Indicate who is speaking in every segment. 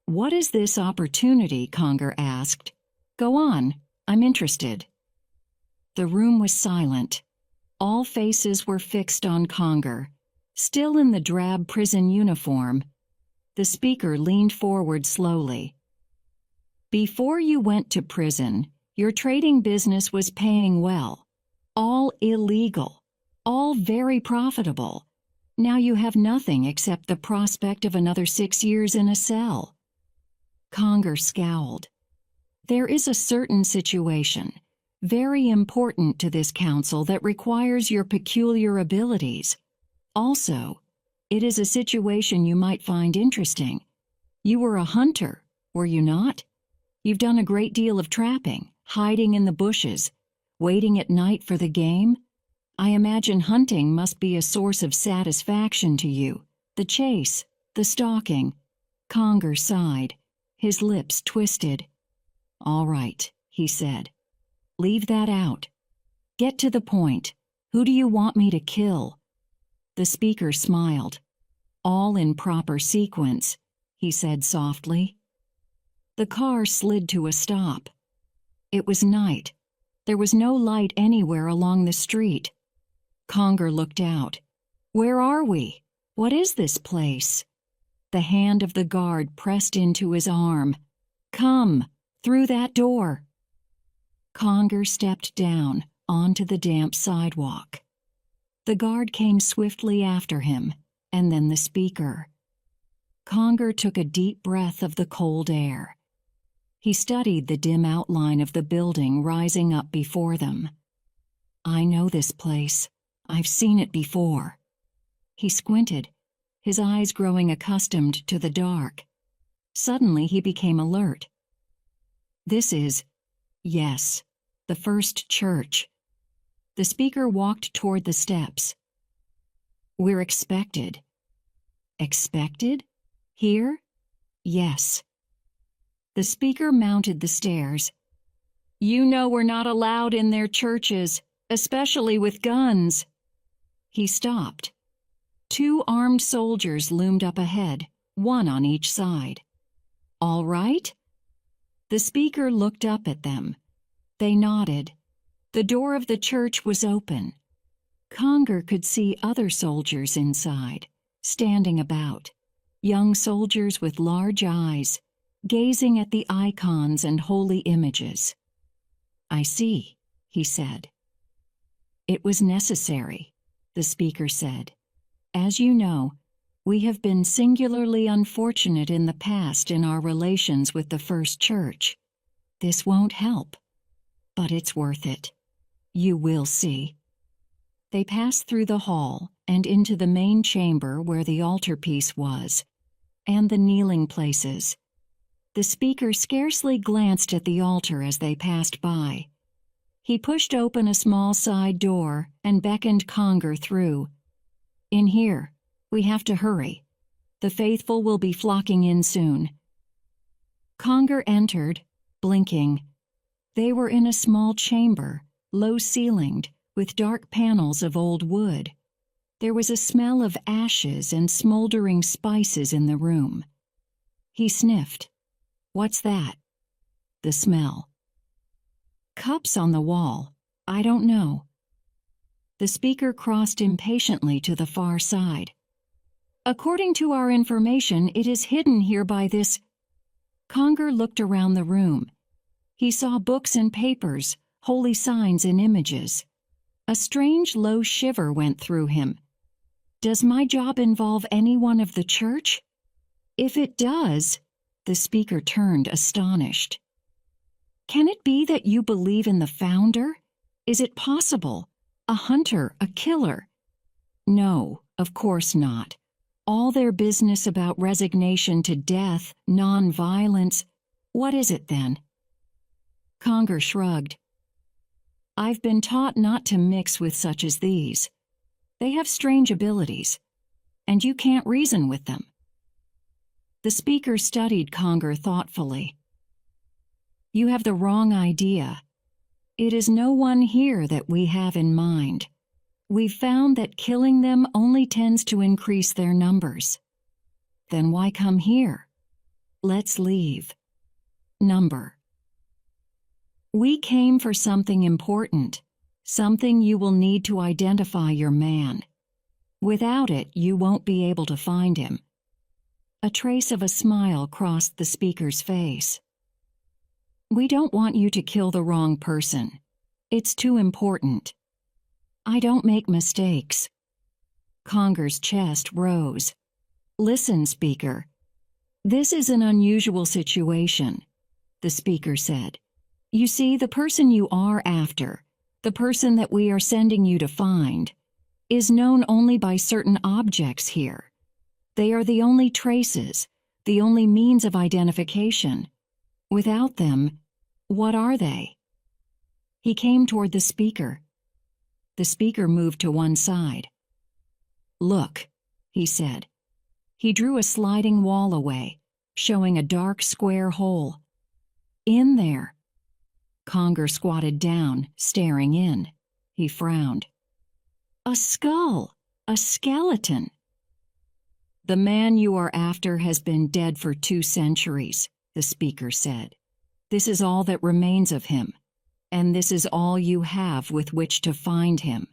Speaker 1: "What is this opportunity?" Conger asked. "Go on, I'm interested." The room was silent. All faces were fixed on Conger, still in the drab prison uniform. The speaker leaned forward slowly. "Before you went to prison, your trading business was paying well. All illegal, all very profitable. Now you have nothing except the prospect of another 6 years in a cell." Conger scowled. "There is a certain situation, very important to this council, that requires your peculiar abilities. Also, it is a situation you might find interesting. You were a hunter, were you not? You've done a great deal of trapping, hiding in the bushes, waiting at night for the game. I imagine hunting must be a source of satisfaction to you. The chase, the stalking." Conger sighed. His lips twisted. "All right," he said. "Leave that out. Get to the point. Who do you want me to kill?" The speaker smiled. "All in proper sequence," he said softly. The car slid to a stop. It was night. There was no light anywhere along the street. Conger looked out. "Where are we? What is this place?" The hand of the guard pressed into his arm. "Come, through that door." Conger stepped down onto the damp sidewalk. The guard came swiftly after him, and then the speaker. Conger took a deep breath of the cold air. He studied the dim outline of the building rising up before them. "I know this place. I've seen it before." He squinted, his eyes growing accustomed to the dark. Suddenly he became alert. "This is, yes, the first church." The speaker walked toward the steps. "We're expected." "Expected? Here?" "Yes." The speaker mounted the stairs. "You know we're not allowed in their churches, especially with guns." He stopped. 2 armed soldiers loomed up ahead, one on each side. "All right?" The speaker looked up at them. They nodded. The door of the church was open. Conger could see other soldiers inside, standing about, young soldiers with large eyes, gazing at the icons and holy images. "I see," he said. "It was necessary," the speaker said. "As you know, we have been singularly unfortunate in the past in our relations with the First Church. This won't help, but it's worth it. You will see." They passed through the hall and into the main chamber where the altarpiece was, and the kneeling places. The speaker scarcely glanced at the altar as they passed by. He pushed open a small side door and beckoned Conger through. "In here. We have to hurry. The faithful will be flocking in soon." Conger entered, blinking. They were in a small chamber, low-ceilinged, with dark panels of old wood. There was a smell of ashes and smoldering spices in the room. He sniffed. "What's that?" "The smell." "Cups on the wall. I don't know." The speaker crossed impatiently to the far side. "According to our information, it is hidden here by this—" Conger looked around the room. He saw books and papers, holy signs and images. A strange low shiver went through him. "Does my job involve anyone of the church?" "If it does—" The speaker turned astonished. "Can it be that you believe in the founder? Is it possible? A hunter, a killer?" "No, of course not. All their business about resignation to death, non-violence. What is it then?" Conger shrugged. "I've been taught not to mix with such as these. They have strange abilities, and you can't reason with them." The speaker studied Conger thoughtfully. "You have the wrong idea. It is no one here that we have in mind. We've found that killing them only tends to increase their numbers." "Then why come here?" Let's leave. Number. We came for something important, something you will need to identify your man. Without it, you won't be able to find him. A trace of a smile crossed the speaker's face. We don't want you to kill the wrong person. It's too important. I don't make mistakes. Conger's chest rose. Listen, speaker. This is an unusual situation, the speaker said. You see, the person you are after, the person that we are sending you to find, is known only by certain objects here. They are the only traces, the only means of identification. Without them, what are they? He came toward the speaker. The speaker moved to one side. Look, he said. He drew a sliding wall away, showing a dark square hole. In there. Conger squatted down, staring in. He frowned. A skull! A skeleton! The man you are after has been dead for 2 centuries, the speaker said. This is all that remains of him, and this is all you have with which to find him.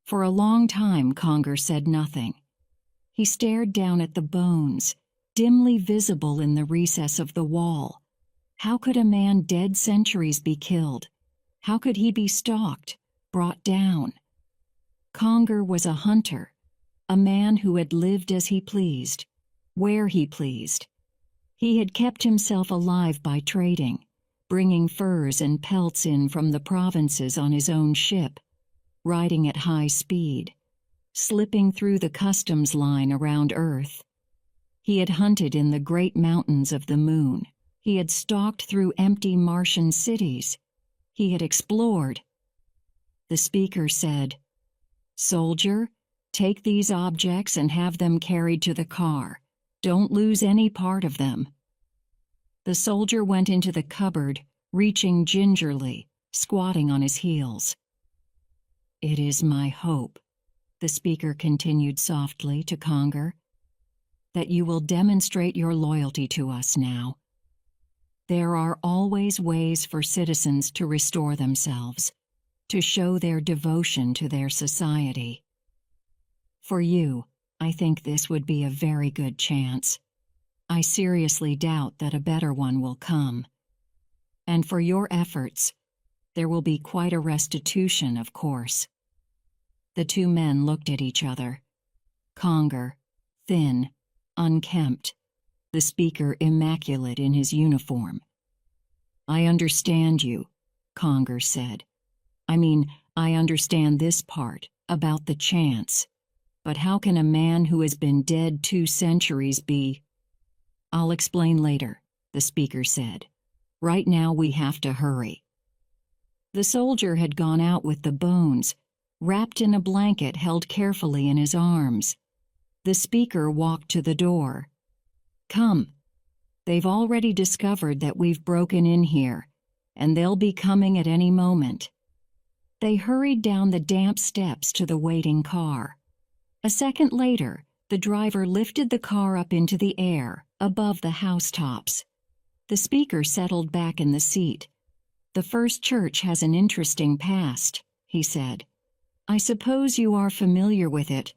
Speaker 1: For a long time, Conger said nothing. He stared down at the bones, dimly visible in the recess of the wall. How could a man dead centuries be killed? How could he be stalked, brought down? Conger was a hunter, a man who had lived as he pleased, where he pleased. He had kept himself alive by trading, bringing furs and pelts in from the provinces on his own ship, riding at high speed, slipping through the customs line around Earth. He had hunted in the great mountains of the moon. He had stalked through empty Martian cities. He had explored. The speaker said, "Soldier, take these objects and have them carried to the car. Don't lose any part of them." The soldier went into the cupboard, reaching gingerly, squatting on his heels. "It is my hope," the speaker continued softly to Conger, "that you will demonstrate your loyalty to us now. There are always ways for citizens to restore themselves, to show their devotion to their society. For you, I think this would be a very good chance. I seriously doubt that a better one will come. And for your efforts, there will be quite a restitution, of course." The 2 men looked at each other. Conger, thin, unkempt, the speaker immaculate in his uniform. "I understand you," Conger said. I understand this part, about the chance. But how can a man who has been dead 2 centuries be—" "I'll explain later," the speaker said. "Right now we have to hurry." The soldier had gone out with the bones, wrapped in a blanket held carefully in his arms. The speaker walked to the door. "Come. They've already discovered that we've broken in here, and they'll be coming at any moment." They hurried down the damp steps to the waiting car. A second later, the driver lifted the car up into the air, above the housetops. The speaker settled back in the seat. "The First Church has an interesting past," he said. "I suppose you are familiar with it,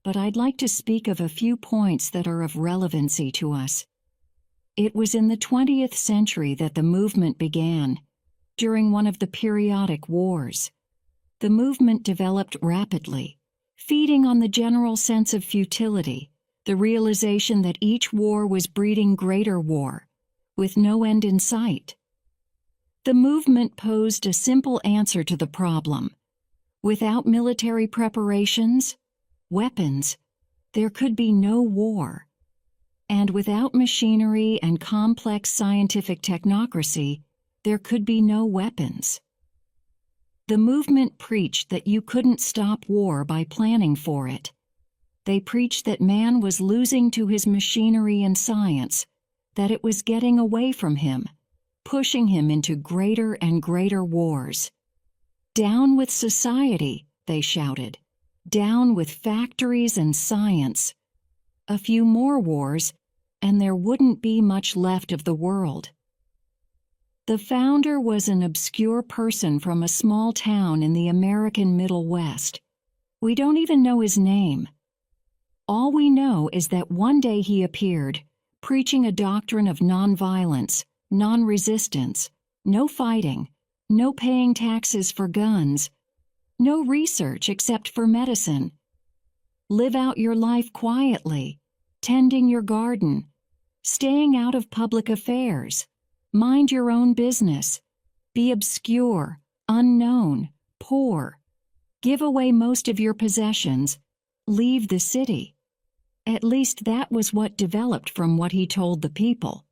Speaker 1: but I'd like to speak of a few points that are of relevancy to us. It was in the 20th century that the movement began, during one of the periodic wars. The movement developed rapidly, feeding on the general sense of futility, the realization that each war was breeding greater war, with no end in sight. The movement posed a simple answer to the problem. Without military preparations, weapons, there could be no war. And without machinery and complex scientific technocracy, there could be no weapons. The movement preached that you couldn't stop war by planning for it. They preached that man was losing to his machinery and science, that it was getting away from him, pushing him into greater and greater wars. "Down with society," they shouted. "Down with factories and science. A few more wars, and there wouldn't be much left of the world. The founder was an obscure person from a small town in the American Middle West. We don't even know his name. All we know is that one day he appeared, preaching a doctrine of nonviolence, non-resistance, no fighting, no paying taxes for guns, no research except for medicine. Live out your life quietly, tending your garden, staying out of public affairs, mind your own business, be obscure, unknown, poor, give away most of your possessions, leave the city. At least that was what developed from what he told the people.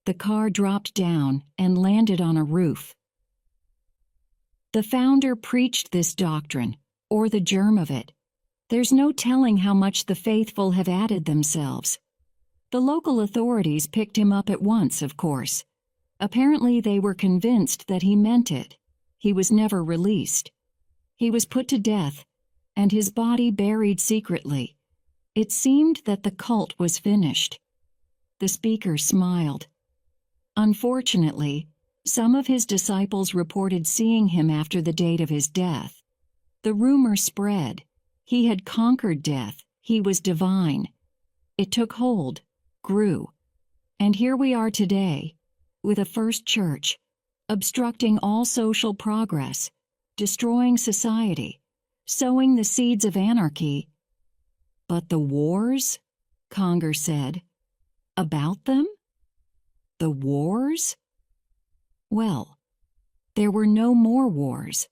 Speaker 1: The car dropped down and landed on a roof. The founder preached this doctrine, or the germ of it. There's no telling how much the faithful have added themselves. The local authorities picked him up at once, of course. Apparently they were convinced that he meant it. He was never released. He was put to death, and his body buried secretly. It seemed that the cult was finished. The speaker smiled. Unfortunately, some of his disciples reported seeing him after the date of his death. The rumor spread. He had conquered death. He was divine. It took hold, grew, and here we are today, with a first church, obstructing all social progress, destroying society, sowing the seeds of anarchy. But the wars? Conger said. About them? The wars? Well, there were no more wars.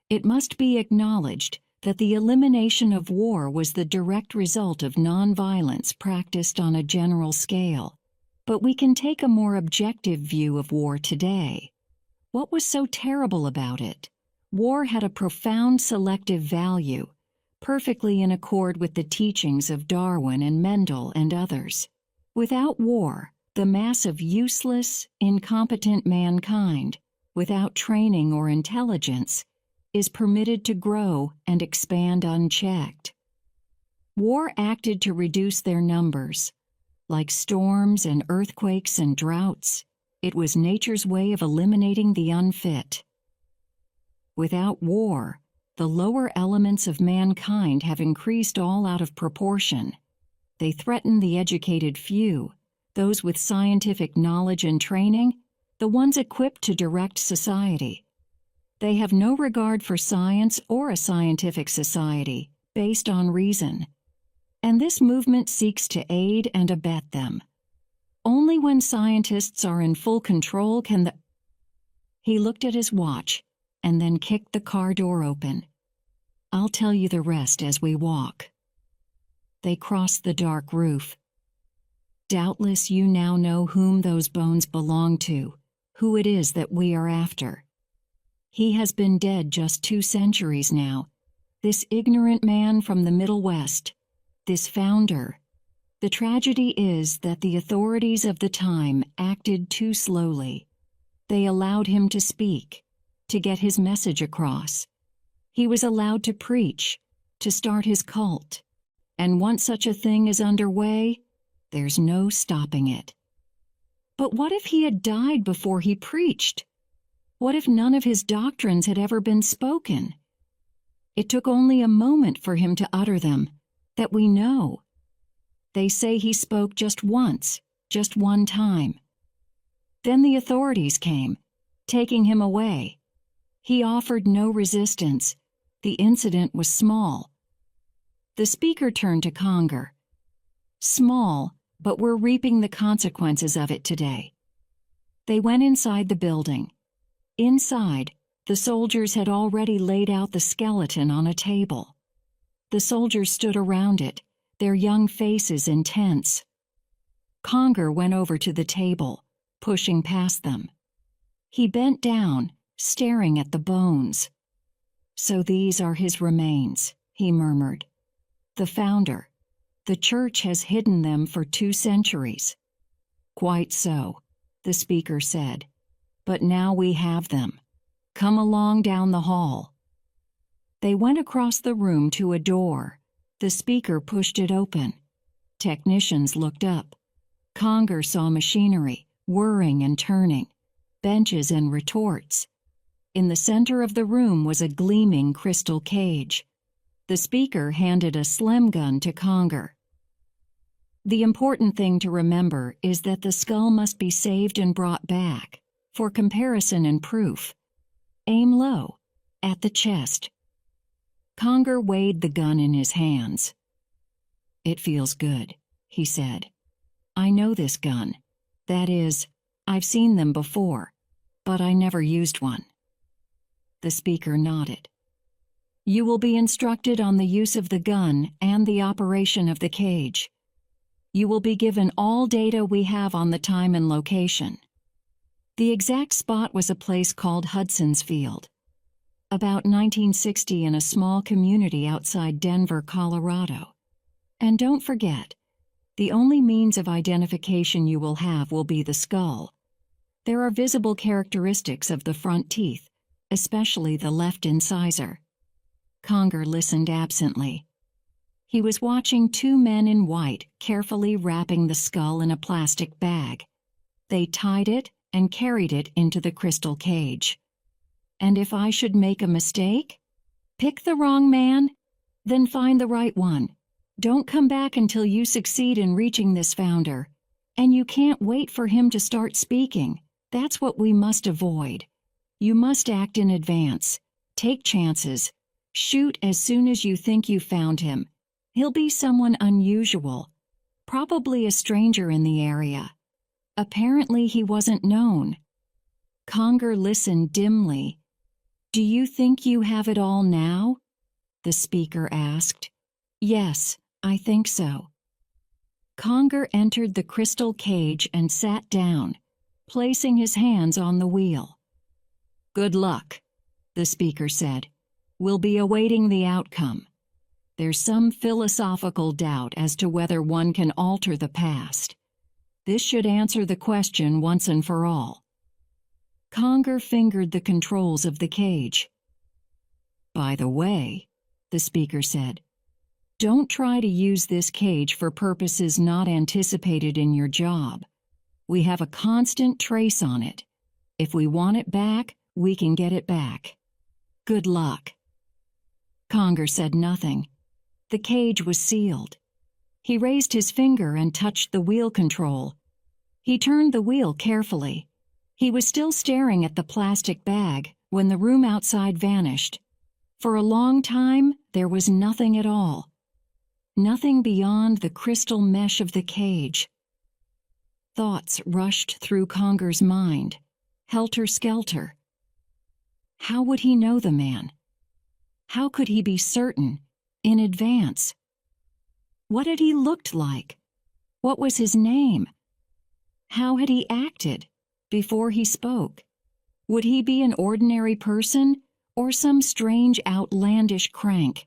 Speaker 1: It must be acknowledged that the elimination of war was the direct result of nonviolence practiced on a general scale. But we can take a more objective view of war today. What was so terrible about it? War had a profound selective value, perfectly in accord with the teachings of Darwin and Mendel and others. Without war, the mass of useless, incompetent mankind, without training or intelligence, is permitted to grow and expand unchecked. War acted to reduce their numbers. Like storms and earthquakes and droughts, it was nature's way of eliminating the unfit. Without war, the lower elements of mankind have increased all out of proportion. They threaten the educated few, those with scientific knowledge and training, the ones equipped to direct society. They have no regard for science or a scientific society based on reason. And this movement seeks to aid and abet them. Only when scientists are in full control can the... He looked at his watch and then kicked the car door open. I'll tell you the rest as we walk. They crossed the dark roof. Doubtless you now know whom those bones belong to, who it is that we are after. He has been dead just 2 centuries now, this ignorant man from the Middle West, this founder. The tragedy is that the authorities of the time acted too slowly. They allowed him to speak, to get his message across. He was allowed to preach, to start his cult. And once such a thing is underway, there's no stopping it. But what if he had died before he preached? What if none of his doctrines had ever been spoken? It took only a moment for him to utter them, that we know. They say he spoke just once, just one time. Then the authorities came, taking him away. He offered no resistance. The incident was small. The speaker turned to Conger. Small, but we're reaping the consequences of it today. They went inside the building. Inside, the soldiers had already laid out the skeleton on a table. The soldiers stood around it, their young faces intense. Conger went over to the table, pushing past them. He bent down, staring at the bones. So these are his remains, he murmured. The founder. The church has hidden them for 2 centuries. Quite so, the speaker said. But now we have them. Come along down the hall. They went across the room to a door. The speaker pushed it open. Technicians looked up. Conger saw machinery, whirring and turning, benches and retorts. In the center of the room was a gleaming crystal cage. The speaker handed a slim gun to Conger. The important thing to remember is that the skull must be saved and brought back, for comparison and proof. Aim low, at the chest. Conger weighed the gun in his hands. "It feels good," he said. "I know this gun. That is, I've seen them before, but I never used one." The speaker nodded. "You will be instructed on the use of the gun and the operation of the cage. You will be given all data we have on the time and location." The exact spot was a place called Hudson's Field, about 1960, in a small community outside Denver, Colorado. And don't forget, the only means of identification you will have will be the skull. There are visible characteristics of the front teeth, especially the left incisor. Conger listened absently. He was watching two men in white carefully wrapping the skull in a plastic bag. They tied it and carried it into the crystal cage. "And if I should make a mistake? Pick the wrong man? Then find the right one. Don't come back until you succeed in reaching this founder. And you can't wait for him to start speaking. That's what we must avoid. You must act in advance. Take chances. Shoot as soon as you think you found him. He'll be someone unusual, probably a stranger in the area. Apparently he wasn't known." Conger listened dimly. "Do you think you have it all now?" the speaker asked. "Yes, I think so." Conger entered the crystal cage and sat down, placing his hands on the wheel. "Good luck," the speaker said. "We'll be awaiting the outcome. There's some philosophical doubt as to whether one can alter the past. This should answer the question once and for all." Conger fingered the controls of the cage. "By the way," the speaker said, "don't try to use this cage for purposes not anticipated in your job. We have a constant trace on it. If we want it back, we can get it back. Good luck." Conger said nothing. The cage was sealed. He raised his finger and touched the wheel control. He turned the wheel carefully. He was still staring at the plastic bag when the room outside vanished. For a long time, there was nothing at all. Nothing beyond the crystal mesh of the cage. Thoughts rushed through Conger's mind, helter-skelter. How would he know the man? How could he be certain, in advance? What had he looked like? What was his name? How had he acted before he spoke? Would he be an ordinary person or some strange, outlandish crank?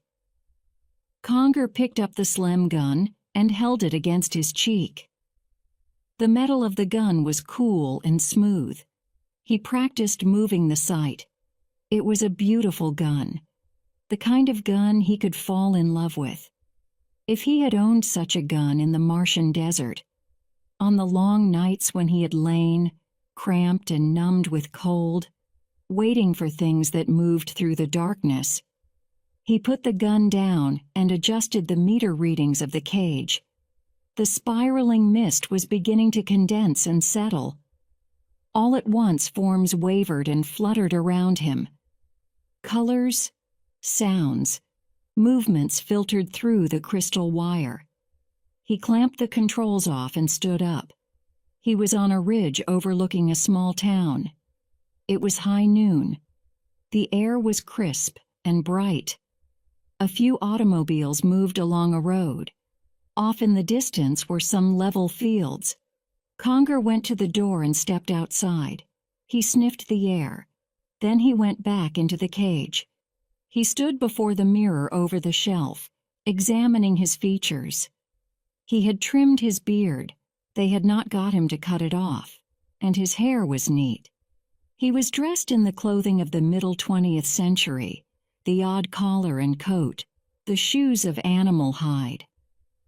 Speaker 1: Conger picked up the slim gun and held it against his cheek. The metal of the gun was cool and smooth. He practiced moving the sight. It was a beautiful gun, the kind of gun he could fall in love with. If he had owned such a gun in the Martian desert, on the long nights when he had lain, cramped and numbed with cold, waiting for things that moved through the darkness, he put the gun down and adjusted the meter readings of the cage. The spiraling mist was beginning to condense and settle. All at once forms wavered and fluttered around him. Colors, sounds, movements filtered through the crystal wire. He clamped the controls off and stood up. He was on a ridge overlooking a small town. It was high noon. The air was crisp and bright. A few automobiles moved along a road. Off in the distance were some level fields. Conger went to the door and stepped outside. He sniffed the air. Then he went back into the cage. He stood before the mirror over the shelf, examining his features. He had trimmed his beard. They had not got him to cut it off, and his hair was neat. He was dressed in the clothing of the middle 20th century, the odd collar and coat, the shoes of animal hide.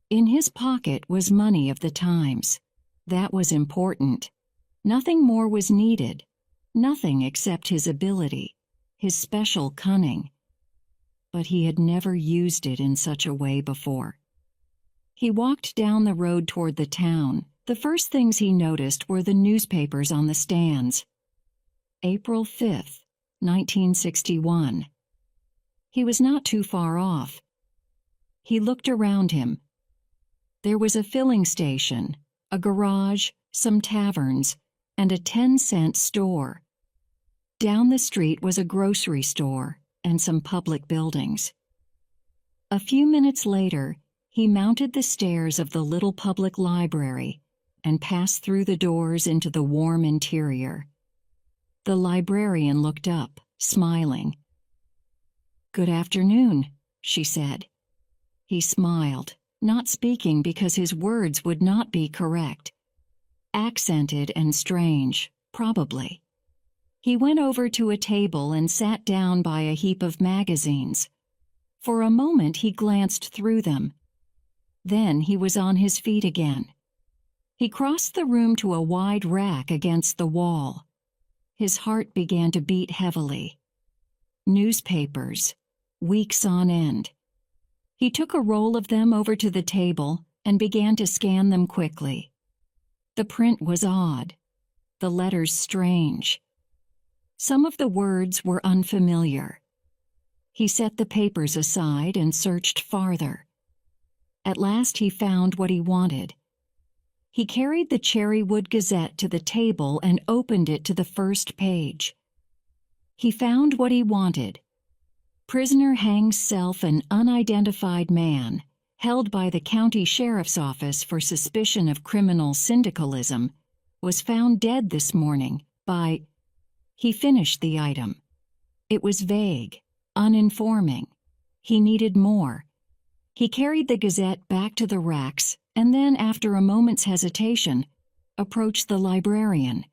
Speaker 1: In his pocket was money of the times. That was important. Nothing more was needed. Nothing except his ability, his special cunning. But he had never used it in such a way before. He walked down the road toward the town. The first things he noticed were the newspapers on the stands. April 5th, 1961. He was not too far off. He looked around him. There was a filling station, a garage, some taverns, and a 10-cent store. Down the street was a grocery store and some public buildings. A few minutes later, he mounted the stairs of the little public library and passed through the doors into the warm interior. The librarian looked up, smiling. "Good afternoon," she said. He smiled, not speaking because his words would not be correct. Accented and strange, probably. He went over to a table and sat down by a heap of magazines. For a moment he glanced through them. Then he was on his feet again. He crossed the room to a wide rack against the wall. His heart began to beat heavily. Newspapers, weeks on end. He took a roll of them over to the table and began to scan them quickly. The print was odd, the letters strange. Some of the words were unfamiliar. He set the papers aside and searched farther. At last he found what he wanted. He carried the Cherrywood Gazette to the table and opened it to the first page. He found what he wanted. Prisoner hangs self an unidentified man, held by the county sheriff's office for suspicion of criminal syndicalism, was found dead this morning by... He finished the item. It was vague, uninforming. He needed more. He carried the Gazette back to the racks and then, after a moment's hesitation, approached the librarian.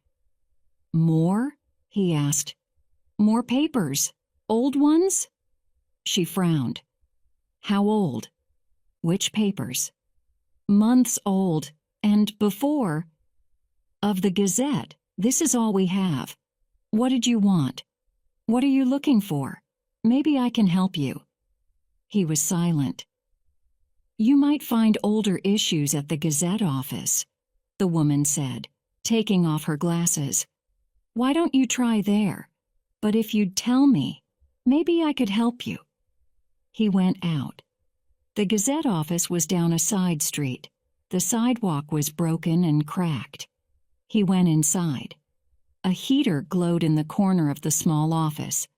Speaker 1: "More?" he asked. "More papers? Old ones?" She frowned. "How old? Which papers?" "Months old, and before." "Of the Gazette, this is all we have. What did you want? What are you looking for? Maybe I can help you." He was silent. "You might find older issues at the Gazette office," the woman said, taking off her glasses. "Why don't you try there? But if you'd tell me, maybe I could help you." He went out. The Gazette office was down a side street. The sidewalk was broken and cracked. He went inside. A heater glowed in the corner of the small office.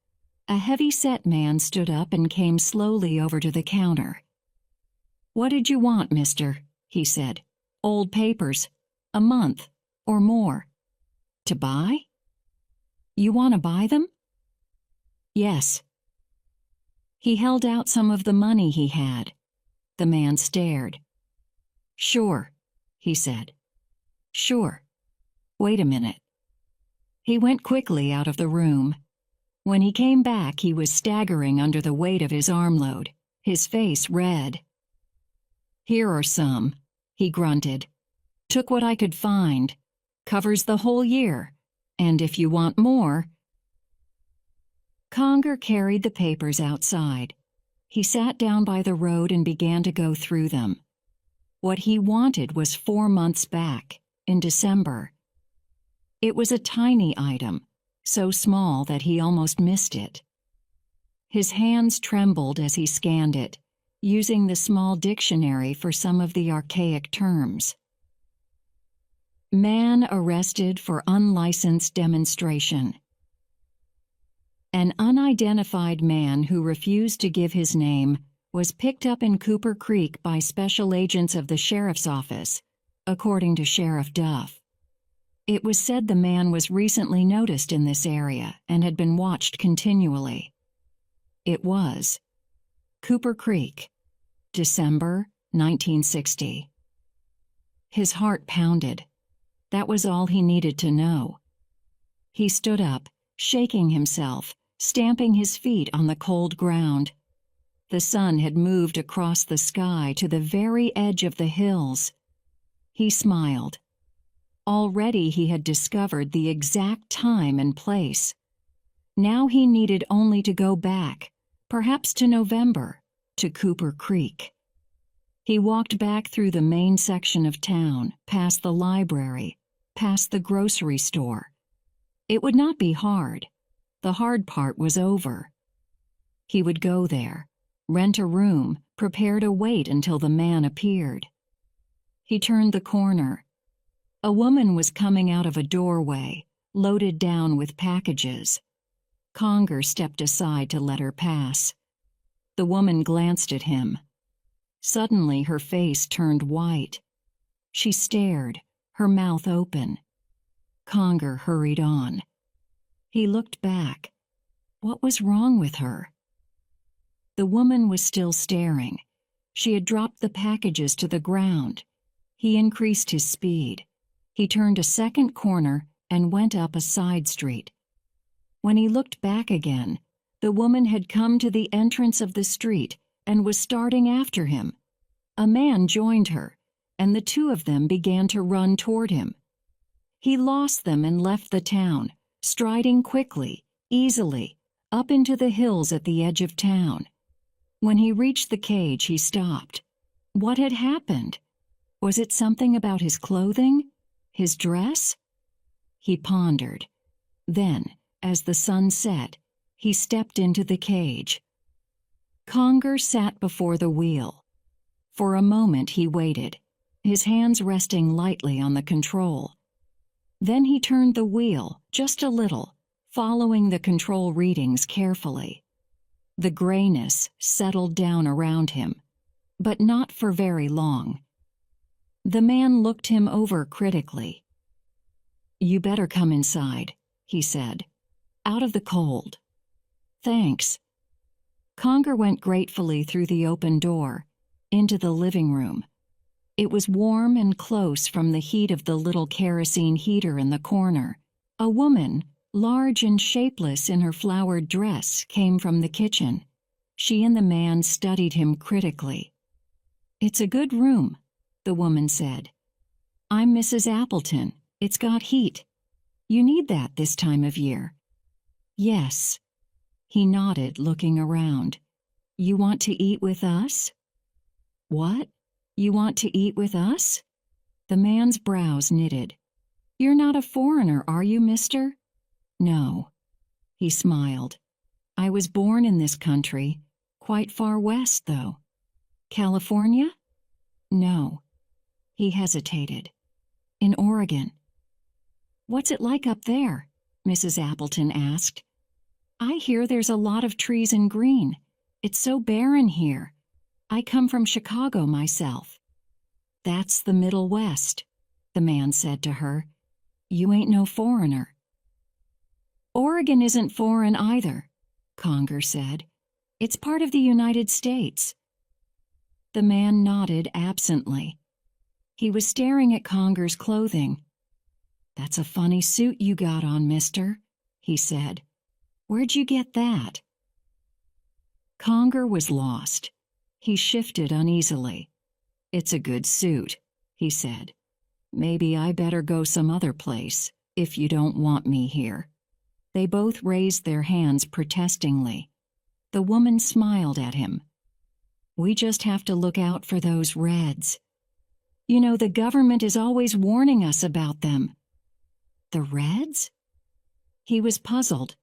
Speaker 1: A heavy-set man stood up and came slowly over to the counter. "What did you want, mister?" he said. "Old papers. A month, or more." "To buy?" "You want to buy them?" "Yes." He held out some of the money he had. The man stared. "Sure," he said. "Sure. Wait a minute." He went quickly out of the room. When he came back, he was staggering under the weight of his armload, his face red. "Here are some," he grunted. "Took what I could find. Covers the whole year. And if you want more..." Conger carried the papers outside. He sat down by the road and began to go through them. What he wanted was 4 months back, in December. It was a tiny item, so small that he almost missed it. His hands trembled as he scanned it, using the small dictionary for some of the archaic terms. Man arrested for unlicensed demonstration. An unidentified man who refused to give his name was picked up in Cooper Creek by special agents of the sheriff's office, according to Sheriff Duff. It was said the man was recently noticed in this area and had been watched continually. It was Cooper Creek, December 1960. His heart pounded. That was all he needed to know. He stood up, shaking himself, stamping his feet on the cold ground. The sun had moved across the sky to the very edge of the hills. He smiled. Already he had discovered the exact time and place. Now he needed only to go back, perhaps to November, to Cooper Creek. He walked back through the main section of town, past the library, past the grocery store. It would not be hard. The hard part was over. He would go there, rent a room, prepare to wait until the man appeared. He turned the corner. A woman was coming out of a doorway, loaded down with packages. Conger stepped aside to let her pass. The woman glanced at him. Suddenly her face turned white. She stared, her mouth open. Conger hurried on. He looked back. What was wrong with her? The woman was still staring. She had dropped the packages to the ground. He increased his speed. He turned a second corner and went up a side street. When he looked back again, the woman had come to the entrance of the street and was starting after him. A man joined her, and the two of them began to run toward him. He lost them and left the town, striding quickly, easily, up into the hills at the edge of town. When he reached the cage, he stopped. What had happened? Was it something about his clothing? His dress? He pondered. Then, as the sun set, he stepped into the cage. Conger sat before the wheel. For a moment he waited, his hands resting lightly on the control. Then he turned the wheel, just a little, following the control readings carefully. The grayness settled down around him, but not for very long. The man looked him over critically. "You better come inside," he said. "Out of the cold." "Thanks." Conger went gratefully through the open door, into the living room. It was warm and close from the heat of the little kerosene heater in the corner. A woman, large and shapeless in her flowered dress, came from the kitchen. She and the man studied him critically. "It's a good room," the woman said. "I'm Mrs. Appleton. It's got heat. You need that this time of year." "Yes." He nodded, looking around. "You want to eat with us?" "What? You want to eat with us?" The man's brows knitted. "You're not a foreigner, are you, mister?" "No." He smiled. "I was born in this country, quite far west, though." "California?" "No." He hesitated. "In Oregon." "What's it like up there?" Mrs. Appleton asked. "I hear there's a lot of trees and green. It's so barren here. I come from Chicago myself." "That's the Middle West," the man said to her. "You ain't no foreigner." "Oregon isn't foreign either," Conger said. "It's part of the United States." The man nodded absently. He was staring at Conger's clothing. "That's a funny suit you got on, mister," he said. "Where'd you get that?" Conger was lost. He shifted uneasily. "It's a good suit," he said. "Maybe I better go some other place, if you don't want me here." They both raised their hands protestingly. The woman smiled at him. "We just have to look out for those Reds. You know, the government is always warning us about them." "The Reds?" He was puzzled.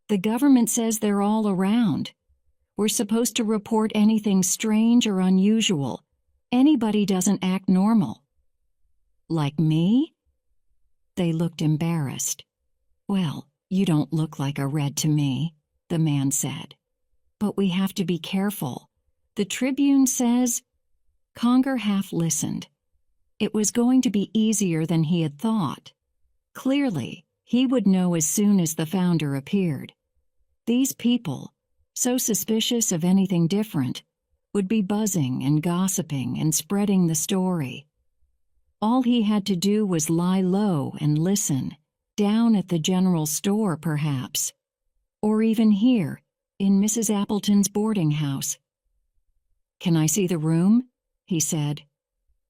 Speaker 1: "The government says they're all around. We're supposed to report anything strange or unusual. Anybody doesn't act normal." "Like me?" They looked embarrassed. "Well, you don't look like a Red to me," the man said. "But we have to be careful. The Tribune says—" Conger half listened. It was going to be easier than he had thought. Clearly, he would know as soon as the founder appeared. These people, so suspicious of anything different, would be buzzing and gossiping and spreading the story. All he had to do was lie low and listen, down at the general store perhaps, or even here, in Mrs. Appleton's boarding house. "Can I see the room?" he said.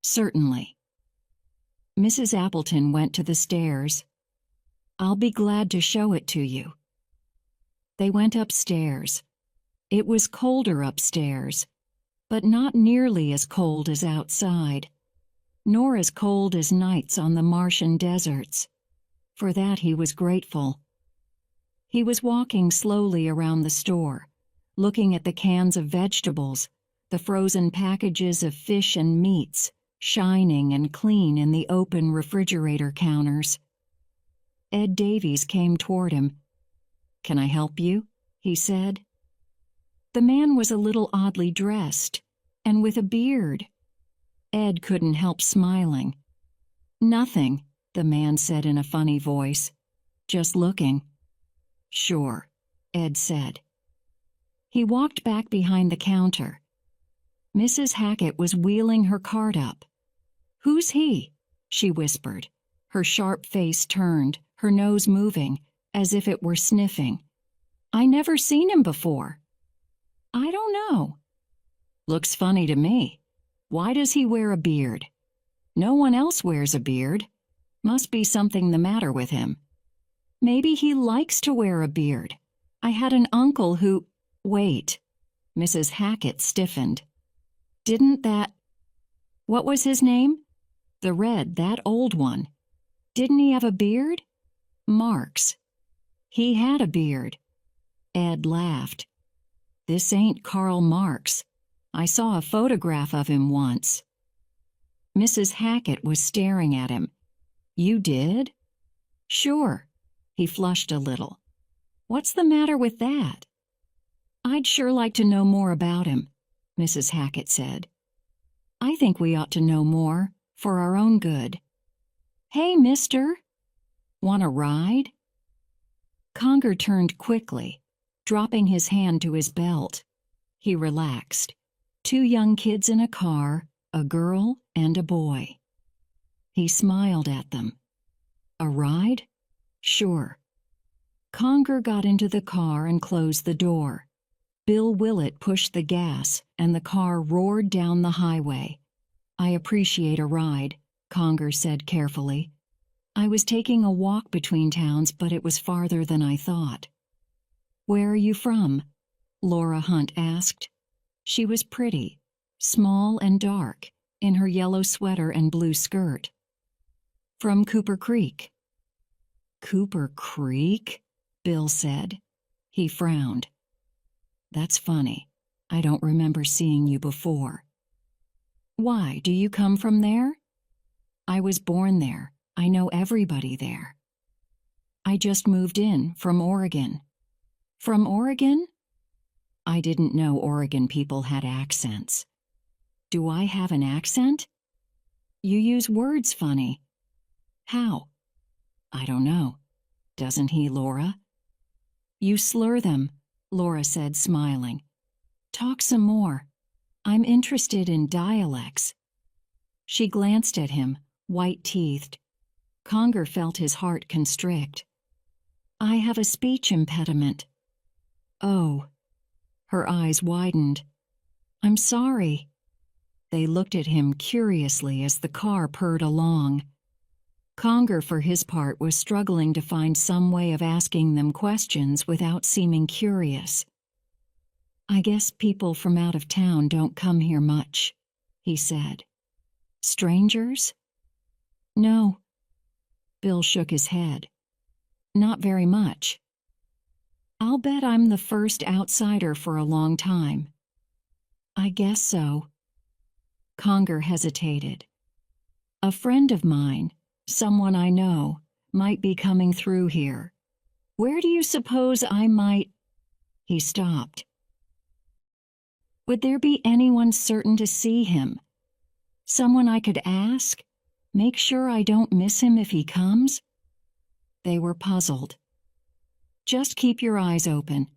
Speaker 1: "Certainly." Mrs. Appleton went to the stairs. "I'll be glad to show it to you." They went upstairs. It was colder upstairs, but not nearly as cold as outside, nor as cold as nights on the Martian deserts. For that he was grateful. He was walking slowly around the store, looking at the cans of vegetables, the frozen packages of fish and meats, shining and clean in the open refrigerator counters. Ed Davies came toward him. "Can I help you?" he said. The man was a little oddly dressed, and with a beard. Ed couldn't help smiling. "Nothing," the man said in a funny voice. "Just looking." "Sure," Ed said. He walked back behind the counter. Mrs. Hackett was wheeling her cart up. "Who's he?" she whispered, her sharp face turned, her nose moving, as if it were sniffing. "I never seen him before." "I don't know." "Looks funny to me. Why does he wear a beard? No one else wears a beard. Must be something the matter with him." "Maybe he likes to wear a beard. I had an uncle who—" "Wait." Mrs. Hackett stiffened. "Didn't that— What was his name? That old one. Didn't he have a beard? Marks. He had a beard." Ed laughed. "This ain't Karl Marx. I saw a photograph of him once." Mrs. Hackett was staring at him. "You did?" "Sure." He flushed a little. "What's the matter with that?" "I'd sure like to know more about him," Mrs. Hackett said. "I think we ought to know more, for our own good. Hey, mister! Want a ride?" Conger turned quickly, dropping his hand to his belt. He relaxed. 2 young kids in a car, a girl and a boy. He smiled at them. "A ride? Sure." Conger got into the car and closed the door. Bill Willett pushed the gas, and the car roared down the highway. "I appreciate a ride," Conger said carefully. "I was taking a walk between towns, but it was farther than I thought." "Where are you from?" Laura Hunt asked. She was pretty, small and dark, in her yellow sweater and blue skirt. "From Cooper Creek." "Cooper Creek?" Bill said. He frowned. "That's funny. I don't remember seeing you before." "Why, do you come from there?" "I was born there. I know everybody there." "I just moved in from Oregon." "From Oregon?" "I didn't know Oregon people had accents." "Do I have an accent?" "You use words funny." "How?" "I don't know. Doesn't he, Laura?" "You slur them," Laura said, smiling. "Talk some more. I'm interested in dialects." She glanced at him, white-teethed. Conger felt his heart constrict. "I have a speech impediment." "Oh." Her eyes widened. "I'm sorry." They looked at him curiously as the car purred along. Conger, for his part, was struggling to find some way of asking them questions without seeming curious. "I guess people from out of town don't come here much," he said. "Strangers?" "No." Bill shook his head. "Not very much." "I'll bet I'm the first outsider for a long time." "I guess so." Conger hesitated. "A friend of mine, someone I know, might be coming through here. Where do you suppose I might—" He stopped. "Would there be anyone certain to see him? Someone I could ask? Make sure I don't miss him if he comes?" They were puzzled. "Just keep your eyes open.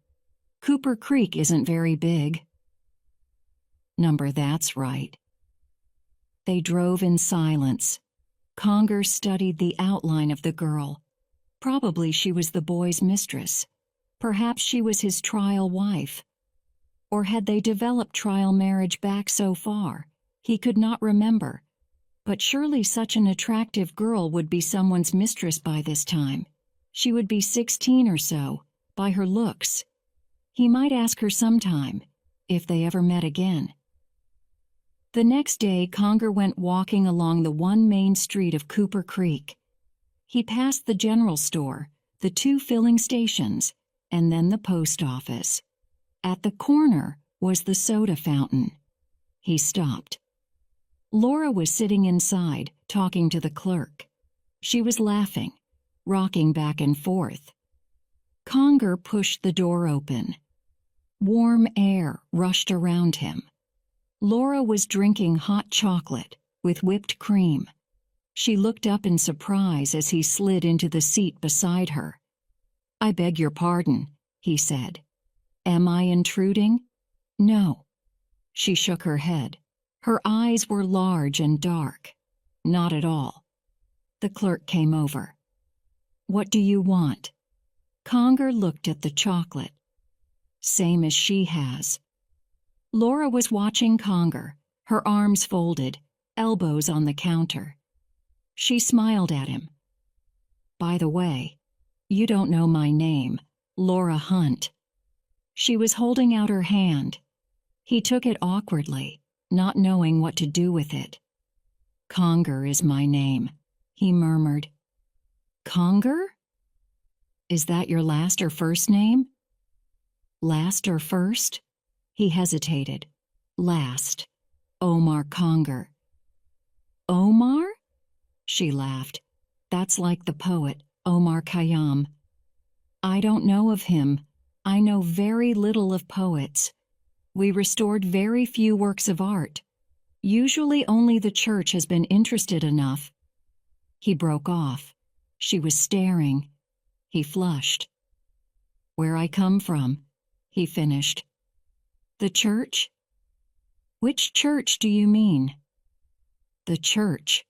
Speaker 1: Cooper Creek isn't very big." That's right." They drove in silence. Conger studied the outline of the girl. Probably she was the boy's mistress. Perhaps she was his trial wife. Or had they developed trial marriage back so far? He could not remember. But surely such an attractive girl would be someone's mistress by this time. She would be 16 or so, by her looks. He might ask her sometime, if they ever met again. The next day, Conger went walking along the one main street of Cooper Creek. He passed the general store, the 2 filling stations, and then the post office. At the corner was the soda fountain. He stopped. Laura was sitting inside, talking to the clerk. She was laughing, rocking back and forth. Conger pushed the door open. Warm air rushed around him. Laura was drinking hot chocolate with whipped cream. She looked up in surprise as he slid into the seat beside her. "I beg your pardon," he said. "Am I intruding?" "No." She shook her head. Her eyes were large and dark. "Not at all." The clerk came over. "What do you want?" Conger looked at the chocolate. "Same as she has." Laura was watching Conger, her arms folded, elbows on the counter. She smiled at him. "By the way, you don't know my name, Laura Hunt." She was holding out her hand. He took it awkwardly, not knowing what to do with it. "Conger is my name," he murmured. "Conger? Is that your last or first name?" "Last or first?" He hesitated. "Last. Omar Conger." "Omar?" She laughed. "That's like the poet, Omar Khayyam." "I don't know of him. I know very little of poets. We restored very few works of art. Usually only the church has been interested enough." He broke off. She was staring. He flushed. "Where I come from," he finished. "The church?" "Which church do you mean?" "The church."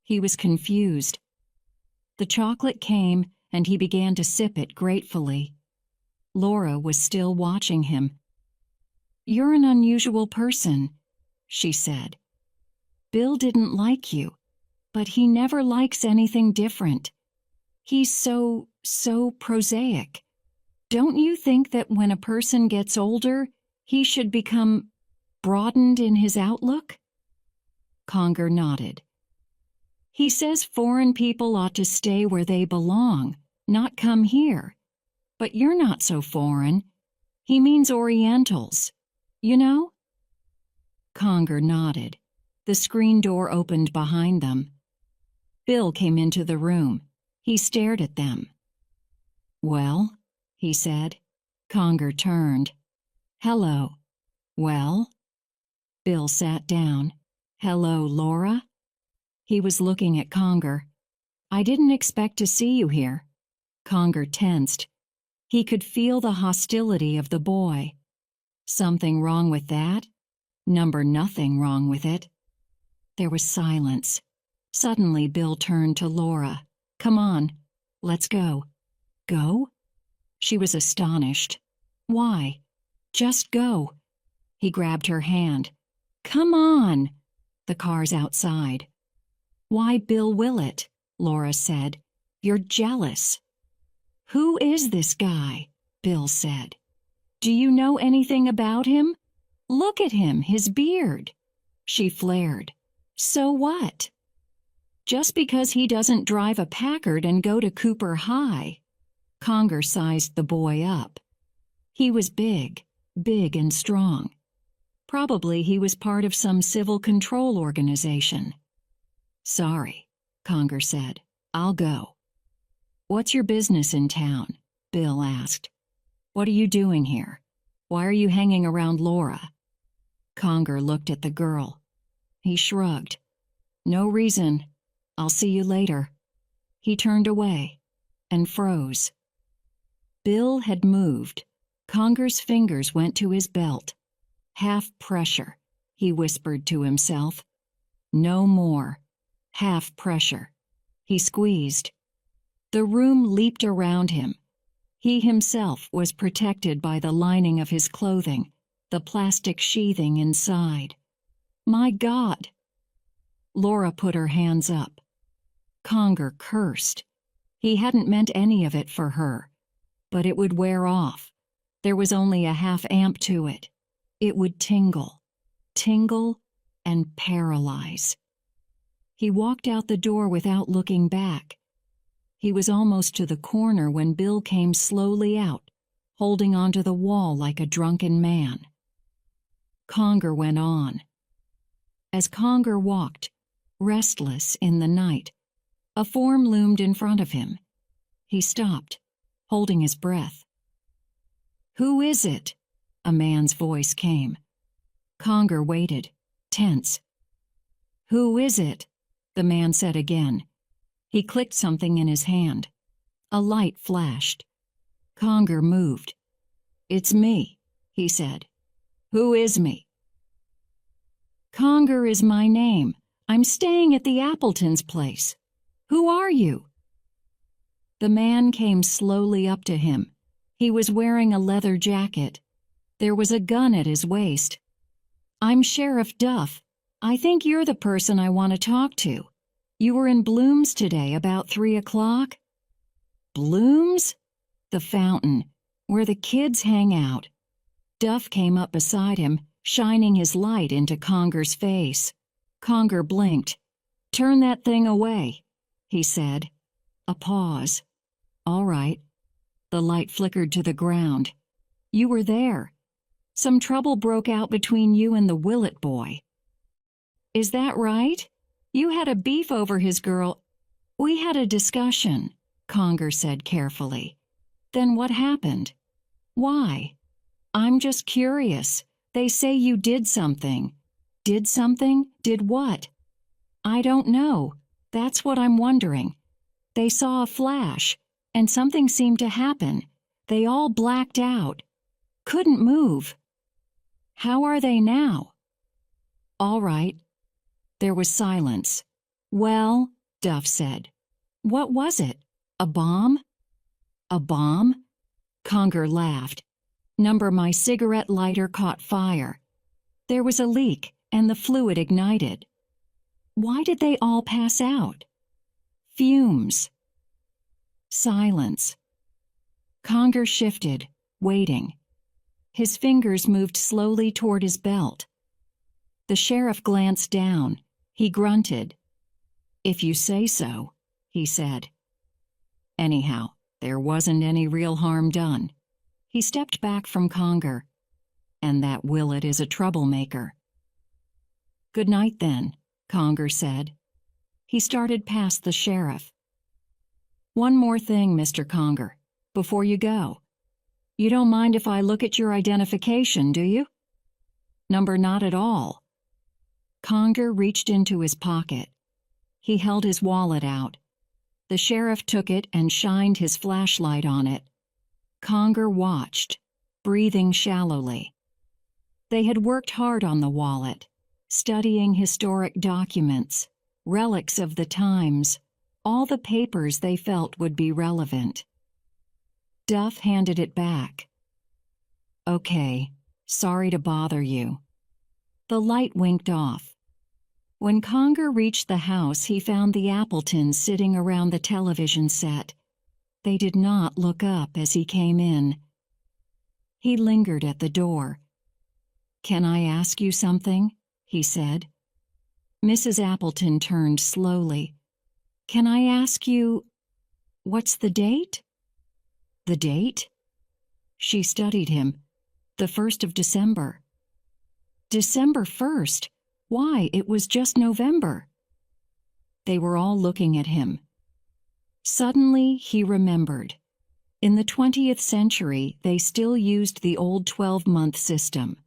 Speaker 1: He was confused. The chocolate came, and he began to sip it gratefully. Laura was still watching him. "You're an unusual person," she said. "Bill didn't like you, but he never likes anything different. He's so prosaic. Don't you think that when a person gets older, he should become broadened in his outlook?" Conger nodded. "He says foreign people ought to stay where they belong, not come here. But you're not so foreign. He means Orientals, you know?" Conger nodded. The screen door opened behind them. Bill came into the room. He stared at them. "Well?" he said. Conger turned. "Hello." "Well?" Bill sat down. "Hello, Laura?" He was looking at Conger. "I didn't expect to see you here." Conger tensed. He could feel the hostility of the boy. Something wrong with that? Nothing wrong with it. There was silence. Suddenly Bill turned to Laura. "Come on, let's go." "Go?" She was astonished. "Why? Just go." He grabbed her hand. "Come on." "The car's outside." "Why Bill Willett?" Laura said. "You're jealous." "Who is this guy?" Bill said. "Do you know anything about him? Look at him, his beard." She flared. "So what?" "Just because he doesn't drive a Packard and go to Cooper High." Conger sized the boy up. He was big and strong. Probably he was part of some civil control organization. "Sorry," Conger said. "I'll go." "What's your business in town?" Bill asked. "What are you doing here? Why are you hanging around Laura?" Conger looked at the girl. He shrugged. "No reason. I'll see you later." He turned away and froze. Bill had moved. Conger's fingers went to his belt. "Half pressure," he whispered to himself. "No more. Half pressure." He squeezed. The room leaped around him. He himself was protected by the lining of his clothing, the plastic sheathing inside. My God! Laura put her hands up. Conger cursed. He hadn't meant any of it for her. But it would wear off. There was only a half amp to it. It would tingle, and paralyze. He walked out the door without looking back. He was almost to the corner when Bill came slowly out, holding onto the wall like a drunken man. Conger went on. As Conger walked, restless in the night, a form loomed in front of him. He stopped, holding his breath. "Who is it?" a man's voice came. Conger waited, tense. "Who is it?" the man said again. He clicked something in his hand. A light flashed. Conger moved. "It's me," he said. "Who is me?" "Conger is my name. I'm staying at the Appletons' place. Who are you?" The man came slowly up to him. He was wearing a leather jacket. There was a gun at his waist. "I'm Sheriff Duff. I think you're the person I want to talk to. You were in Bloom's today about 3 o'clock?" "Bloom's?" "The fountain, where the kids hang out." Duff came up beside him, shining his light into Conger's face. Conger blinked. "Turn that thing away," he said. A pause. "All right." The light flickered to the ground. "You were there. Some trouble broke out between you and the Willett boy." "Is that right? You had a beef over his girl." "We had a discussion," Conger said carefully. "Then what happened? Why?" "I'm just curious. They say you did something." "Did something? Did what?" "I don't know. That's what I'm wondering. They saw a flash, and something seemed to happen. They all blacked out. Couldn't move." "How are they now?" "All right." There was silence. "Well," Duff said. "What was it? A bomb?" "A bomb?" Conger laughed. My cigarette lighter caught fire. There was a leak, and the fluid ignited." "Why did they all pass out?" "Fumes." Silence. Conger shifted, waiting. His fingers moved slowly toward his belt. The sheriff glanced down. He grunted. "If you say so," he said. "Anyhow, there wasn't any real harm done." He stepped back from Conger. "And that Willett is a troublemaker." "Good night, then," Conger said. He started past the sheriff. "One more thing, Mr. Conger, before you go. You don't mind if I look at your identification, do you?" Not at all." Conger reached into his pocket. He held his wallet out. The sheriff took it and shined his flashlight on it. Conger watched, breathing shallowly. They had worked hard on the wallet, studying historic documents, relics of the times, all the papers they felt would be relevant. Duff handed it back. "Okay, sorry to bother you." The light winked off. When Conger reached the house, he found the Appletons sitting around the television set. They did not look up as he came in. He lingered at the door. "Can I ask you something?" he said. Mrs. Appleton turned slowly. "Can I ask you, what's the date?" "The date?" She studied him. "The 1st of December." "December 1st? Why, it was just November." They were all looking at him. Suddenly, he remembered. In the 20th century, they still used the old 12-month system.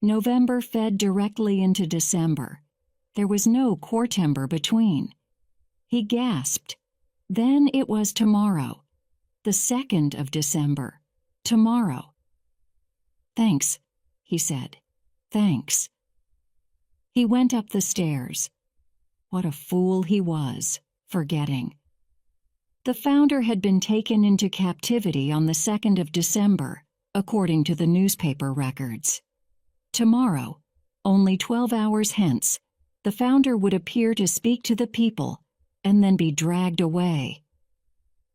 Speaker 1: November fed directly into December. There was no quartember between. He gasped. Then it was tomorrow. The 2nd of December. Tomorrow. "Thanks," he said. "Thanks." He went up the stairs. What a fool he was, forgetting. The founder had been taken into captivity on the 2nd of December, according to the newspaper records. Tomorrow, only 12 hours hence, the founder would appear to speak to the people and then be dragged away.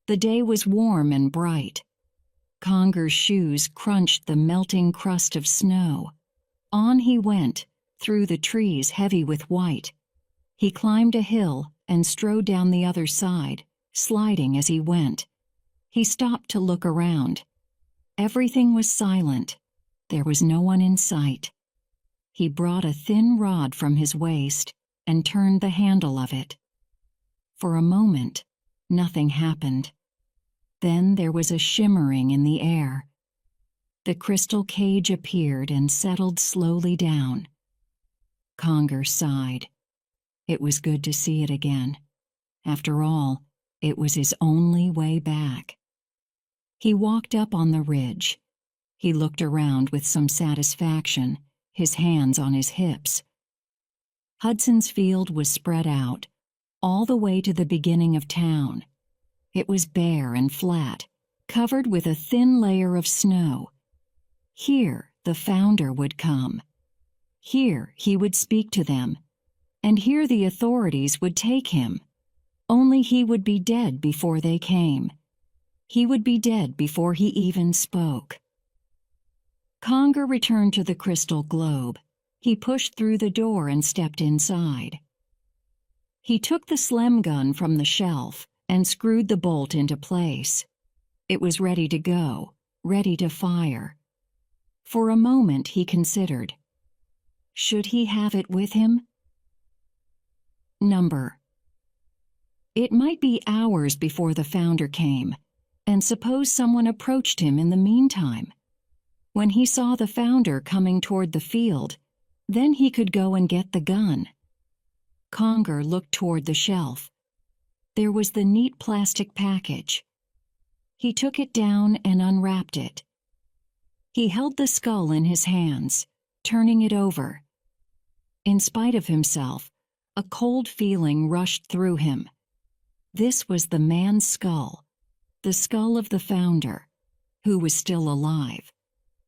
Speaker 1: The day was warm and bright. Conger's shoes crunched the melting crust of snow. On he went, through the trees heavy with white. He climbed a hill and strode down the other side, sliding as he went. He stopped to look around. Everything was silent. There was no one in sight. He brought a thin rod from his waist and turned the handle of it. For a moment, nothing happened. Then there was a shimmering in the air. The crystal cage appeared and settled slowly down. Conger sighed. It was good to see it again. After all, it was his only way back. He walked up on the ridge. He looked around with some satisfaction, his hands on his hips. Hudson's Field was spread out, all the way to the beginning of town. It was bare and flat, covered with a thin layer of snow. Here the founder would come. Here he would speak to them, and here the authorities would take him. Only he would be dead before they came. He would be dead before he even spoke. Conger returned to the crystal globe. He pushed through the door and stepped inside. He took the Slem gun from the shelf and screwed the bolt into place. It was ready to go, ready to fire. For a moment he considered. Should he have it with him? Number. It might be hours before the founder came, and suppose someone approached him in the meantime. When he saw the founder coming toward the field, then he could go and get the gun. Conger looked toward the shelf. There was the neat plastic package. He took it down and unwrapped it. He held the skull in his hands, turning it over. In spite of himself, a cold feeling rushed through him. This was the man's skull, the skull of the founder, who was still alive,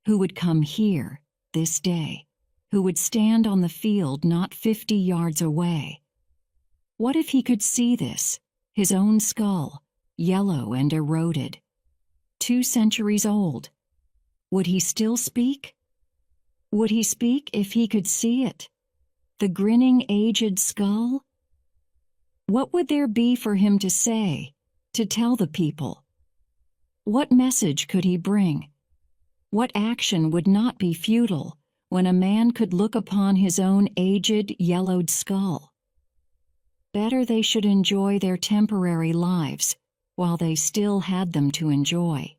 Speaker 1: who would come here this day, who would stand on the field not 50 yards away. What if he could see this, his own skull, yellow and eroded, 2 centuries old? Would he still speak? Would he speak if he could see it? The grinning, aged skull? What would there be for him to say, to tell the people? What message could he bring? What action would not be futile when a man could look upon his own aged, yellowed skull? Better they should enjoy their temporary lives while they still had them to enjoy.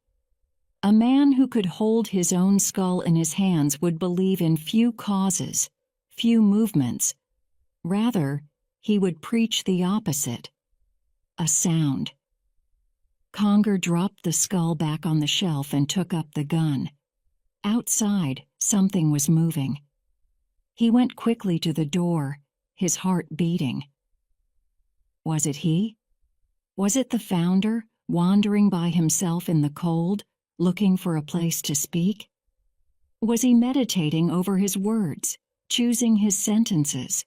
Speaker 1: A man who could hold his own skull in his hands would believe in few causes, few movements. Rather, he would preach the opposite. A sound. Conger dropped the skull back on the shelf and took up the gun. Outside, something was moving. He went quickly to the door, his heart beating. Was it he? Was it the founder, wandering by himself in the cold, looking for a place to speak? Was he meditating over his words, choosing his sentences?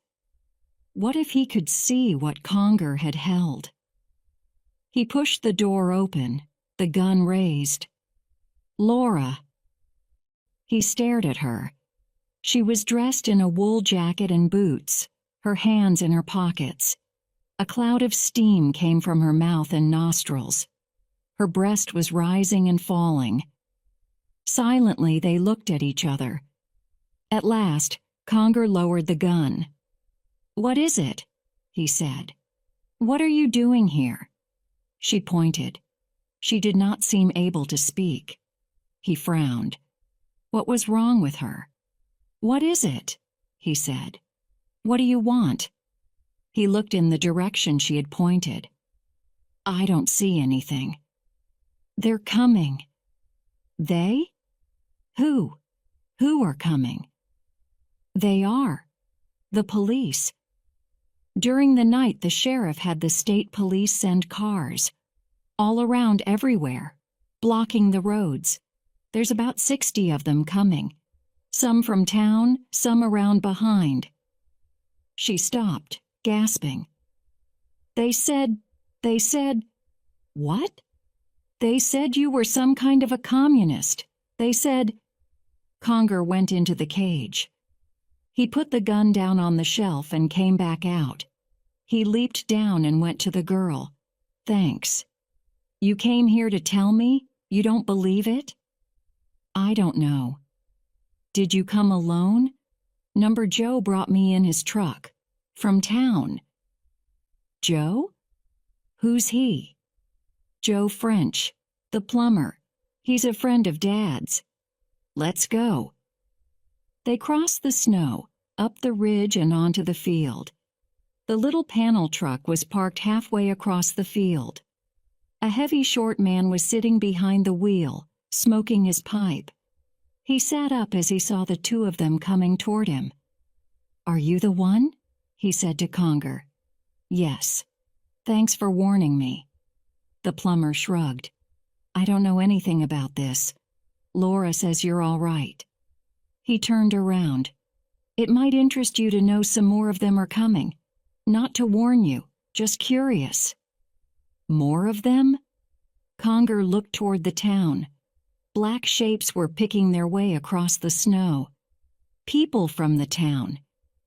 Speaker 1: What if he could see what Conger had held? He pushed the door open, the gun raised. Laura! He stared at her. She was dressed in a wool jacket and boots, her hands in her pockets. A cloud of steam came from her mouth and nostrils. Her breast was rising and falling. Silently they looked at each other. At last, Conger lowered the gun. "What is it?" he said. "What are you doing here?" She pointed. She did not seem able to speak. He frowned. What was wrong with her? "What is it?" he said. "What do you want?" He looked in the direction she had pointed. "I don't see anything." "They're coming." "They? Who? Who are coming?" "They are. The police. During the night, the sheriff had the state police send cars. All around everywhere, blocking the roads. There's about 60 of them coming. Some from town, some around behind." She stopped, gasping. They said, what? They said you were some kind of a communist. They said. Conger went into the cage. He put the gun down on the shelf and came back out. He leaped down and went to the girl. Thanks. You came here to tell me? You don't believe it? I don't know. Did you come alone? Number Joe brought me in his truck. From town. Joe? Who's he? Joe French, the plumber. He's a friend of Dad's. Let's go. They crossed the snow, up the ridge and onto the field. The little panel truck was parked halfway across the field. A heavy, short man was sitting behind the wheel, smoking his pipe. He sat up as he saw the two of them coming toward him. Are you the one? He said to Conger. Yes. Thanks for warning me. The plumber shrugged. I don't know anything about this. Laura says you're all right. He turned around. It might interest you to know some more of them are coming. Not to warn you, just curious. More of them? Conger looked toward the town. Black shapes were picking their way across the snow. People from the town.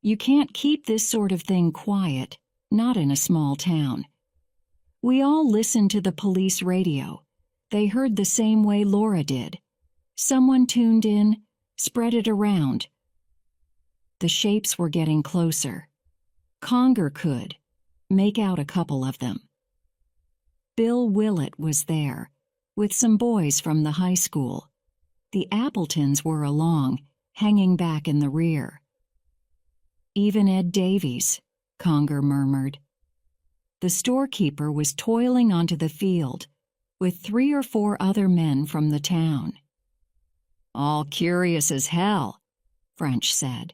Speaker 1: You can't keep this sort of thing quiet, not in a small town. We all listened to the police radio. They heard the same way Laura did. Someone tuned in, spread it around. The shapes were getting closer. Conger could make out a couple of them. Bill Willett was there, with some boys from the high school. The Appletons were along, hanging back in the rear. Even Ed Davies, Conger murmured. The storekeeper was toiling onto the field, with 3 or 4 other men from the town. All curious as hell, French said.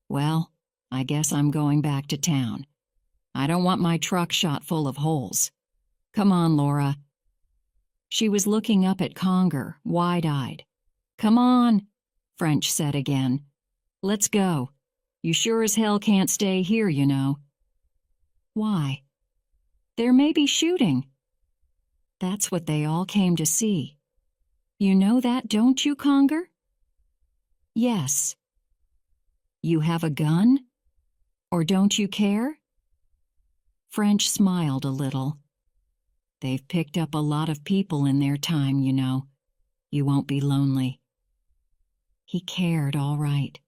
Speaker 1: Well, I guess I'm going back to town. I don't want my truck shot full of holes. Come on, Laura. She was looking up at Conger, wide-eyed. Come on, French said again. Let's go. You sure as hell can't stay here, you know. Why? There may be shooting. That's what they all came to see. You know that, don't you, Conger? Yes. You have a gun? Or don't you care? French smiled a little. They've picked up a lot of people in their time, you know. You won't be lonely. He cared, all right.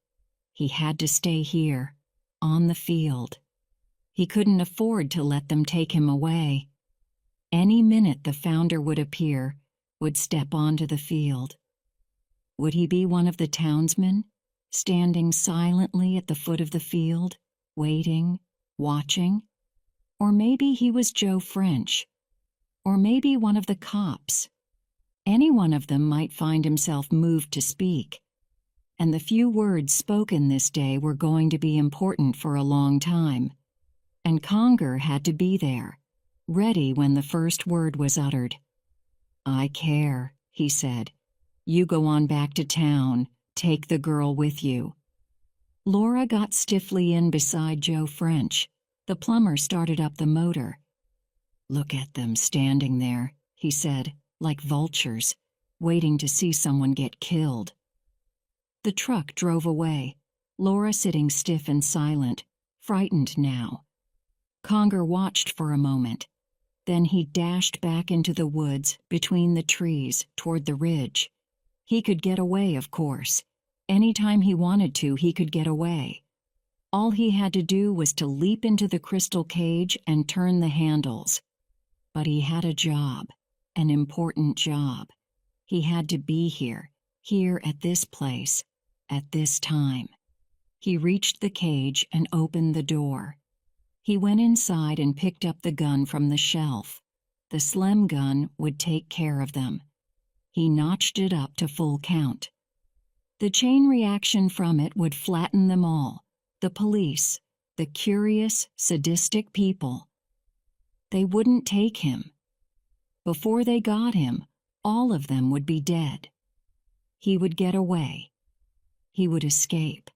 Speaker 1: He had to stay here, on the field. He couldn't afford to let them take him away. Any minute the founder would appear, would step onto the field. Would he be one of the townsmen, standing silently at the foot of the field, waiting, watching? Or maybe he was Joe French. Or maybe one of the cops. Any one of them might find himself moved to speak. And the few words spoken this day were going to be important for a long time. And Conger had to be there, ready when the first word was uttered. I care, he said. You go on back to town. Take the girl with you. Laura got stiffly in beside Joe French. The plumber started up the motor. Look at them standing there, he said, like vultures, waiting to see someone get killed. The truck drove away, Laura sitting stiff and silent, frightened now. Conger watched for a moment. Then he dashed back into the woods, between the trees, toward the ridge. He could get away, of course. Anytime he wanted to, he could get away. All he had to do was to leap into the crystal cage and turn the handles. But he had a job, an important job. He had to be here at this place, at this time. He reached the cage and opened the door. He went inside and picked up the gun from the shelf. The Slem gun would take care of them. He notched it up to full count. The chain reaction from it would flatten them all, the police, the curious, sadistic people. They wouldn't take him. Before they got him, all of them would be dead. He would get away. He would escape.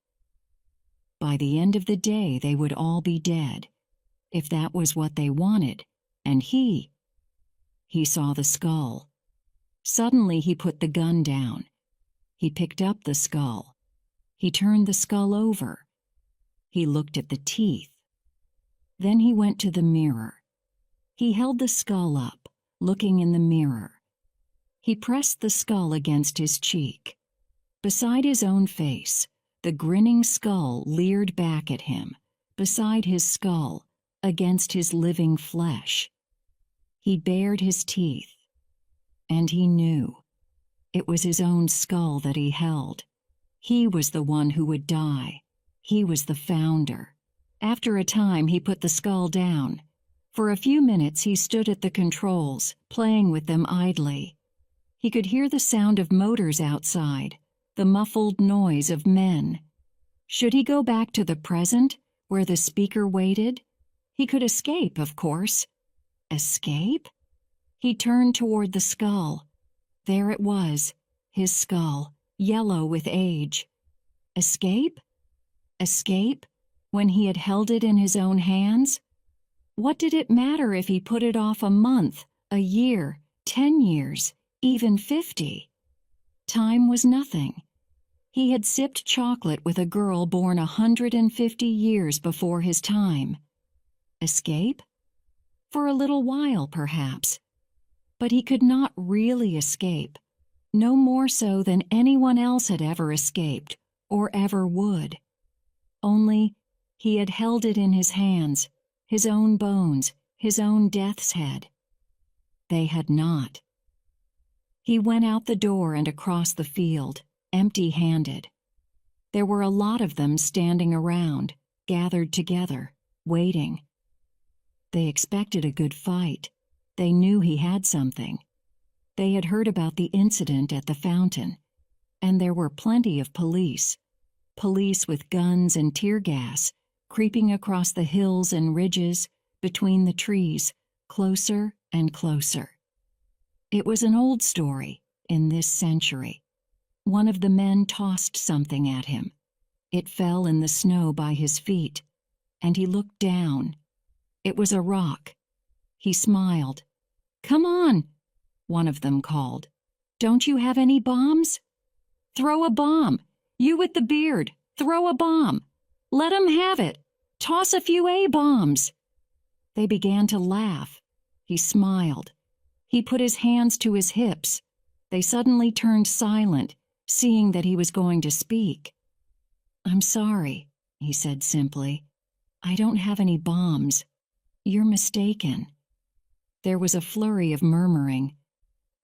Speaker 1: By the end of the day, they would all be dead, if that was what they wanted, and he saw the skull. Suddenly he put the gun down. He picked up the skull. He turned the skull over. He looked at the teeth. Then he went to the mirror. He held the skull up, looking in the mirror. He pressed the skull against his cheek. Beside his own face, the grinning skull leered back at him, beside his skull, against his living flesh. He bared his teeth, and he knew. It was his own skull that he held. He was the one who would die. He was the founder. After a time, he put the skull down. For a few minutes, he stood at the controls, playing with them idly. He could hear the sound of motors outside, the muffled noise of men. Should he go back to the present, where the speaker waited? He could escape, of course. Escape? He turned toward the skull. There it was, his skull, yellow with age. Escape? Escape, when he had held it in his own hands? What did it matter if he put it off a month, a year, 10 years, even 50? Time was nothing. He had sipped chocolate with a girl born 150 years before his time. Escape? For a little while, perhaps. But he could not really escape, no more so than anyone else had ever escaped, or ever would. Only he had held it in his hands, his own bones, his own death's head. They had not. He went out the door and across the field, empty-handed. There were a lot of them standing around, gathered together, waiting. They expected a good fight. They knew he had something. They had heard about the incident at the fountain, and there were plenty of police with guns and tear gas, creeping across the hills and ridges, between the trees, closer and closer. It was an old story in this century. One of the men tossed something at him. It fell in the snow by his feet, and he looked down. It was a rock. He smiled. "Come on," one of them called. "Don't you have any bombs? Throw a bomb. You with the beard, throw a bomb. Let 'em have it. Toss a few A-bombs." They began to laugh. He smiled. He put his hands to his hips. They suddenly turned silent, seeing that he was going to speak. "I'm sorry," he said simply. "I don't have any bombs. You're mistaken." There was a flurry of murmuring.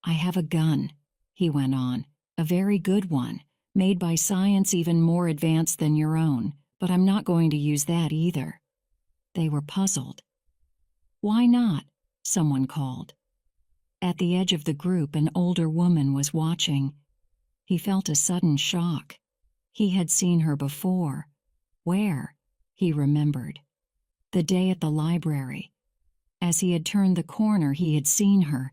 Speaker 1: "I have a gun," he went on, "a very good one, made by science even more advanced than your own, but I'm not going to use that either." They were puzzled. "Why not?" someone called. At the edge of the group, an older woman was watching. He felt a sudden shock. He had seen her before. Where? He remembered. The day at the library. As he had turned the corner, he had seen her.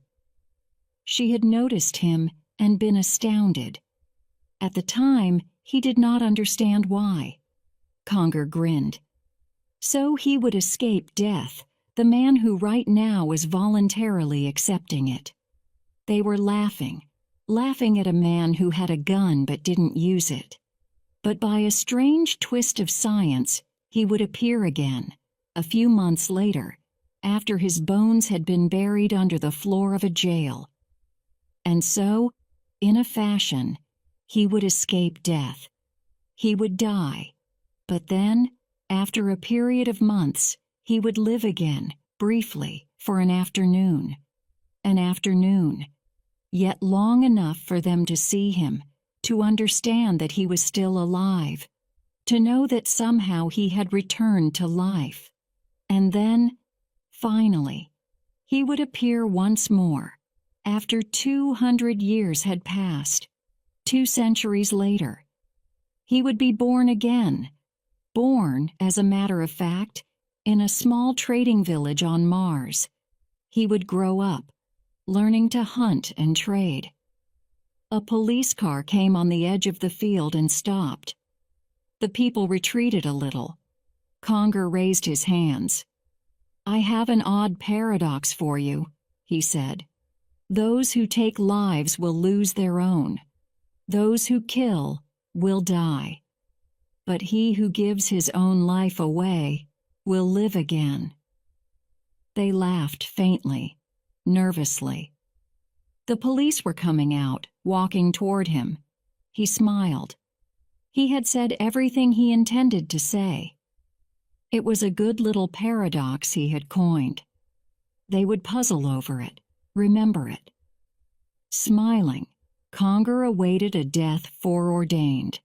Speaker 1: She had noticed him and been astounded. At the time, he did not understand why. Conger grinned. So he would escape death, the man who right now was voluntarily accepting it. They were laughing at a man who had a gun but didn't use it. But by a strange twist of science, he would appear again, a few months later, after his bones had been buried under the floor of a jail. And so, in a fashion, he would escape death. He would die, but then, after a period of months, he would live again, briefly, for an afternoon. An afternoon, yet long enough for them to see him, to understand that he was still alive, to know that somehow he had returned to life. And then, finally, he would appear once more, after 200 years had passed, 2 centuries later. He would be born again, born, as a matter of fact, in a small trading village on Mars. He would grow up, learning to hunt and trade. A police car came on the edge of the field and stopped. The people retreated a little. Conger raised his hands. "I have an odd paradox for you," he said. "Those who take lives will lose their own. Those who kill will die. But he who gives his own life away will live again." They laughed faintly, nervously. The police were coming out, walking toward him. He smiled. He had said everything he intended to say. It was a good little paradox he had coined. They would puzzle over it, remember it. Smiling, Conger awaited a death foreordained.